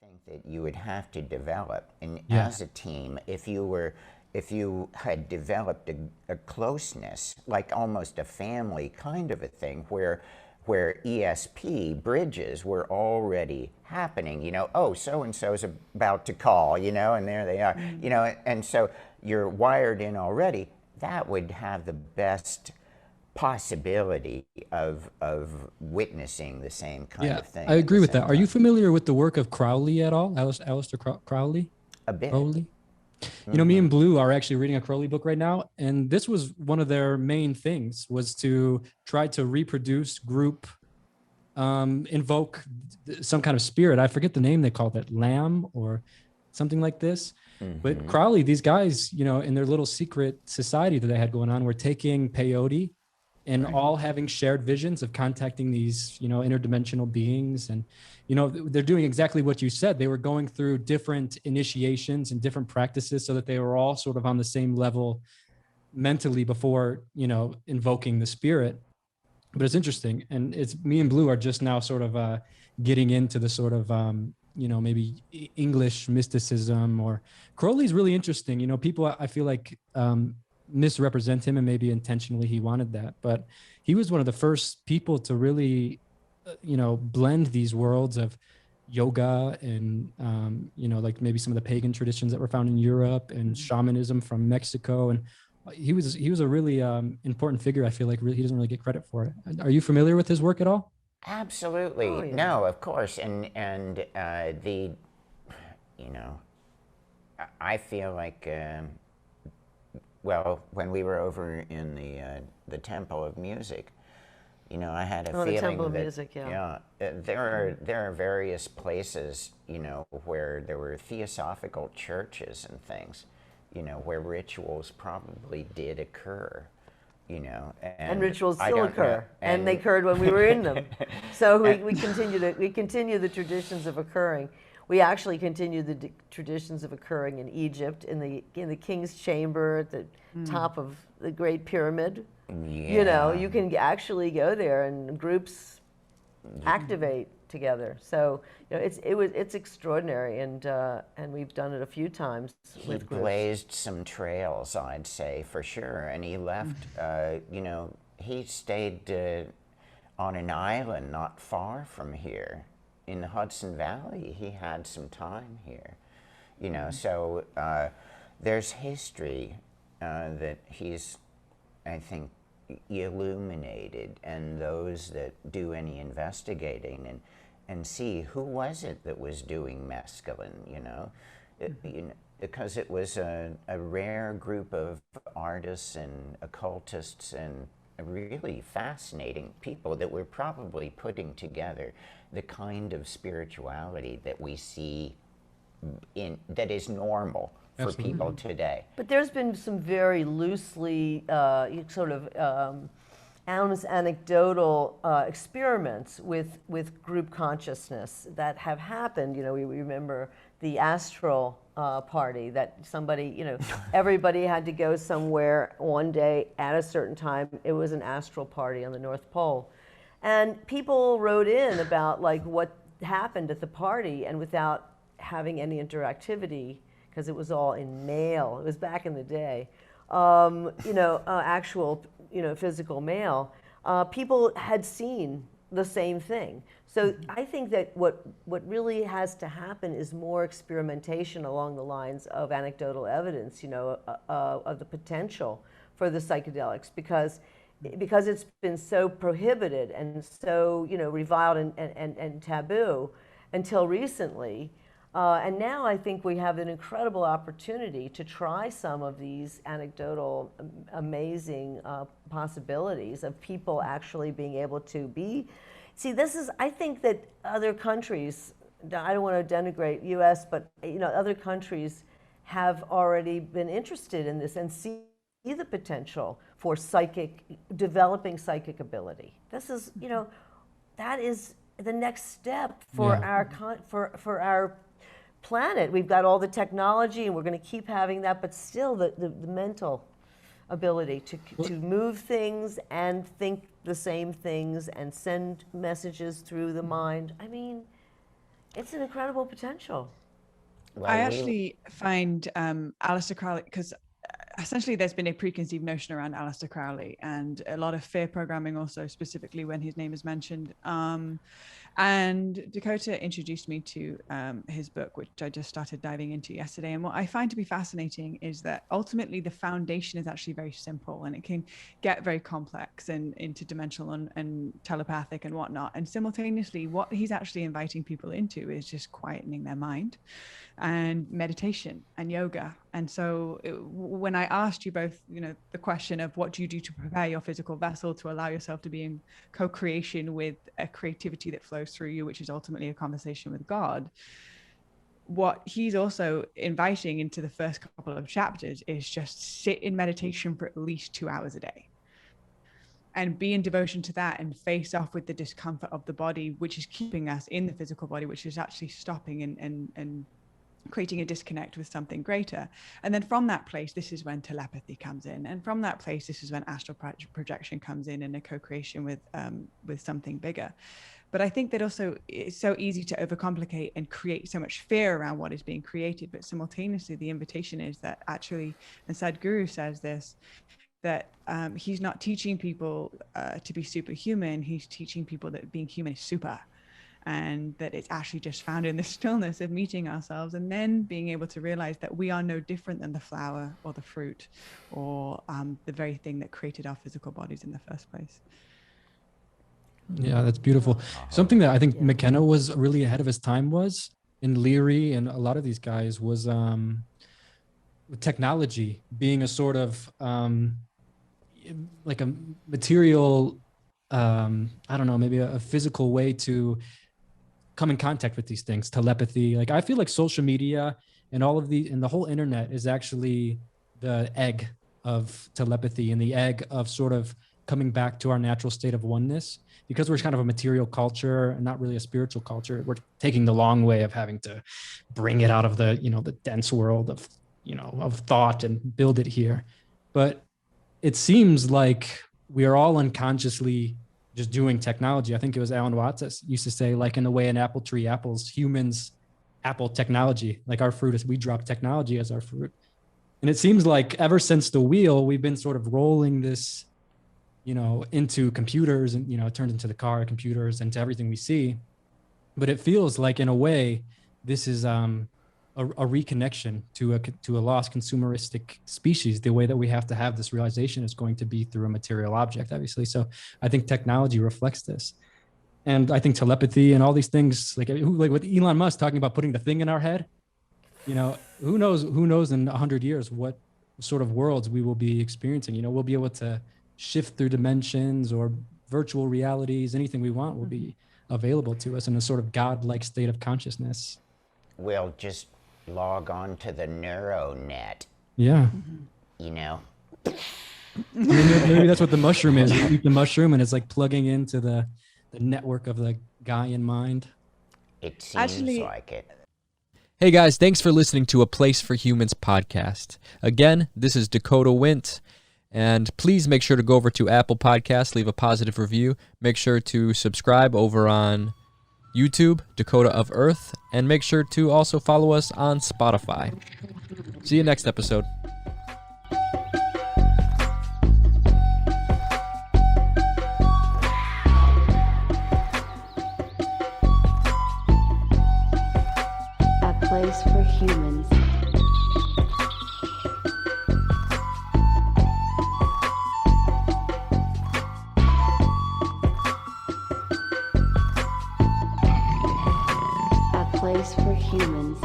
think that you would have to develop, and Yeah. as a team, if you had developed a closeness, like almost a family kind of a thing, where ESP bridges were already happening, oh, so and so is about to call, and there they are, and so you're wired in already. That would have the best possibility of witnessing the same kind Yeah, of thing I at the agree with that. same Are you time. familiar with the work of Crowley at all? Aleister Crowley? A bit. Crowley? Me and Blue are actually reading a Crowley book right now, and this was one of their main things was to try to reproduce, group, invoke some kind of spirit. I forget the name they called it, lamb or something like this. But Crowley, these guys, in their little secret society that they had going on, were taking peyote and all having shared visions of contacting these, interdimensional beings. And, they're doing exactly what you said. They were going through different initiations and different practices so that they were all sort of on the same level mentally before, invoking the spirit. But it's interesting. And it's me and Blue are just now sort of getting into the sort of, maybe English mysticism. Or Crowley's really interesting. People, I feel like, misrepresent him, and maybe intentionally he wanted that, but he was one of the first people to really blend these worlds of yoga and like maybe some of the pagan traditions that were found in Europe and shamanism from Mexico. And he was a really important figure. I feel like he doesn't really get credit for it. Are you familiar with his work at all? Absolutely. Oh, yeah. No, of course. And the, you know, I feel like, well, when we were over in the Temple of Music, I had a Oh, the feeling Temple of that, Music, yeah. there are various places, where there were theosophical churches and things, where rituals probably did occur, And rituals I still don't know- occur, and they occurred when we were in them. So we continue the traditions of occurring. We actually continue the traditions of occurring in Egypt, in the king's chamber at the top of the Great Pyramid. Yeah. You can actually go there and groups activate together. So it's extraordinary, and we've done it a few times He with groups. blazed some trails, I'd say, for sure. And he left, he stayed on an island not far from here in the Hudson Valley. He had some time here, so there's history that he's, I think, illuminated, and those that do any investigating and see who was it that was doing mescaline, because it was a rare group of artists and occultists and really fascinating people that were probably putting together the kind of spirituality that we see that is normal for Absolutely. people today. But there's been some very loosely sort of anecdotal experiments with group consciousness that have happened. We remember the astral party that somebody, everybody had to go somewhere one day at a certain time. It was an astral party on the North Pole. And people wrote in about like what happened at the party, and without having any interactivity, because it was all in mail. It was back in the day, actual, physical mail. People had seen the same thing. So I think that what really has to happen is more experimentation along the lines of anecdotal evidence, of the potential for the psychedelics, because it's been so prohibited and so, reviled and taboo until recently. And now I think we have an incredible opportunity to try some of these anecdotal, amazing possibilities of people actually being able to be. See, I think that other countries, I don't want to denigrate US, but other countries have already been interested in this and see the potential for developing psychic ability. This is, that is the next step for our planet. We've got all the technology, and we're going to keep having that, but still the mental ability to move things and think the same things and send messages through the mind. I mean, It's an incredible potential. Well, I actually find Aleister Crowley, because essentially there's been a preconceived notion around Aleister Crowley and a lot of fear programming also, specifically when his name is mentioned. And Dakota introduced me to his book, which I just started diving into yesterday. And what I find to be fascinating is that ultimately the foundation is actually very simple, and it can get very complex and interdimensional and telepathic and whatnot. And simultaneously, what he's actually inviting people into is just quietening their mind and meditation and yoga. And so when I asked you both, the question of what do you do to prepare your physical vessel to allow yourself to be in co-creation with a creativity that flows through you, which is ultimately a conversation with God, what he's also inviting into the first couple of chapters is just sit in meditation for at least 2 hours a day and be in devotion to that and face off with the discomfort of the body, which is keeping us in the physical body, which is actually stopping and creating a disconnect with something greater. And then from that place, this is when telepathy comes in. And from that place, this is when astral projection comes in and a co-creation with something bigger. But I think that also it's so easy to overcomplicate and create so much fear around what is being created. But simultaneously, the invitation is that actually, and Sadhguru says this, that he's not teaching people to be superhuman. He's teaching people that being human is super. And that it's actually just found in the stillness of meeting ourselves and then being able to realize that we are no different than the flower or the fruit or the very thing that created our physical bodies in the first place. Yeah, that's beautiful. Something that I think McKenna was really ahead of his time was, in Leary and a lot of these guys, was technology being a sort of like a material, I don't know, maybe a physical way to come in contact with these things, telepathy. Like I feel like social media and all of and the whole internet is actually the egg of telepathy and the egg of sort of coming back to our natural state of oneness, because we're kind of a material culture and not really a spiritual culture. We're taking the long way of having to bring it out of the, the dense world of, of thought and build it here. But it seems like we are all unconsciously just doing technology. I think it was Alan Watts used to say, like in the way an apple tree apples, humans apple technology. Like our fruit is, we drop technology as our fruit. And it seems like ever since the wheel, we've been sort of rolling this, into computers, and, it turns into the car, computers, into everything we see. But it feels like in a way, this is a reconnection to a lost consumeristic species. The way that we have to have this realization is going to be through a material object, obviously. So I think technology reflects this. And I think telepathy and all these things, like with Elon Musk talking about putting the thing in our head, who knows in 100 years what sort of worlds we will be experiencing. We'll be able to shift through dimensions or virtual realities. Anything we want will be available to us in a sort of godlike state of consciousness. We'll just log on to the neuronet. Yeah. Maybe that's what the mushroom is. You eat the mushroom and it's like plugging into the network of the Gaian mind. It seems like it. Hey guys, thanks for listening to A Place for Humans podcast. Again, this is Dakota Wint, and please make sure to go over to Apple Podcasts, leave a positive review. Make sure to subscribe over on YouTube, Dakota of Earth, and make sure to also follow us on Spotify. See you next episode. A place for humans. A place for humans.